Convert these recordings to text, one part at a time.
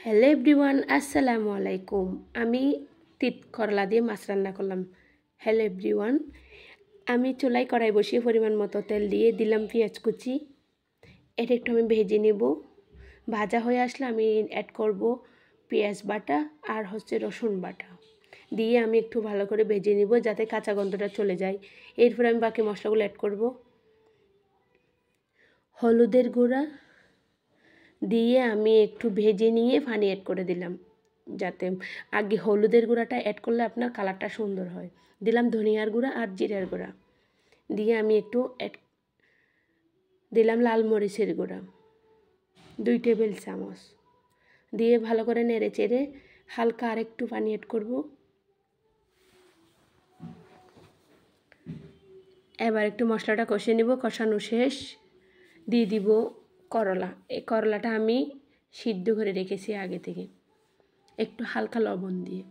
Hello everyone, আসসালামু আলাইকুম। আমি তিত করলা দিয়ে মাছ রান্না করলাম। হ্যালো এভরিওয়ান, আমি চুলায় কড়াই বসিয়ে পরিমাণ মতো তেল দিয়ে দিলাম পেঁয়াজ কুচি। এটা একটু আমি ভেজে নেব। ভাজা হয়ে আসলে আমি অ্যাড করব পেঁয়াজ বাটা আর রসুন বাটা দিয়ে আমি একটু ভালো করে ভেজে নেব যাতে কাঁচা গন্ধটা চলে যায়। এরপর আমি বাকি মশলাগুলো অ্যাড করব। হলুদের গুঁড়া দিয়ে আমি একটু ভেজে নিয়ে পানি অ্যাড করে দিলাম, যাতে আগে হলুদের গুঁড়াটা অ্যাড করলে আপনার কালারটা সুন্দর হয়। দিলাম ধনিয়ার গুঁড়া আর জিরার গুঁড়া দিয়ে আমি একটু দিলাম লাল মরিচের গুঁড়া 2 টেবিল চামচ দিয়ে ভালো করে নেড়ে চেড়ে হালকা আর একটু পানি অ্যাড করব। এবার একটু মশলাটা কষিয়ে নেব। কষানো শেষ, দিয়ে দিব করলা। এই করলাটা আমি সিদ্ধ করে রেখেছি আগে থেকে একটু হালকা লবণ দিয়ে।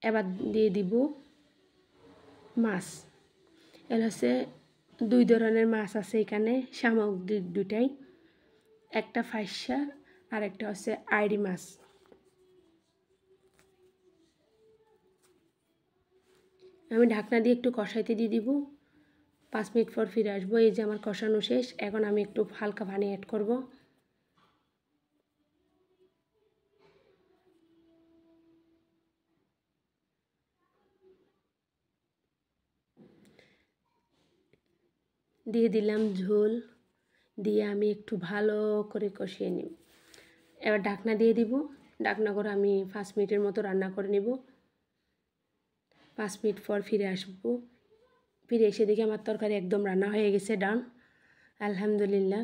এবার দিয়ে দিব মাছ। এর হচ্ছে 2 ধরনের মাছ আছে এখানে, সামুদ্রিক দুটাই, একটা ফাইসা আর একটা হচ্ছে আইড়ি মাছ। আমি ঢাকনা দিয়ে একটু কষাইতে দিয়ে দিব। 5 মিনিট পর ফিরে আসবো। এই যে আমার কষানো শেষ, এখন আমি একটু হালকা পানি অ্যাড করব। দিয়ে দিলাম ঝোল, দিয়ে আমি একটু ভালো করে কষিয়ে নিব। এবার ঢাকনা দিয়ে দিব। ঢাকনা করে আমি 5 মিনিটের মতো রান্না করে নেব। 5 মিনিট পর ফিরে আসবো। ফিরে এসে দেখি আমার তরকারি একদম রান্না হয়ে গেছে, ডান, আলহামদুলিল্লাহ।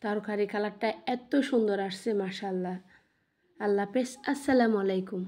তরকারি কালারটা এত সুন্দর আসছে, মাশাআল্লাহ। আল্লাহ হাফেজ, আসসালামু আলাইকুম।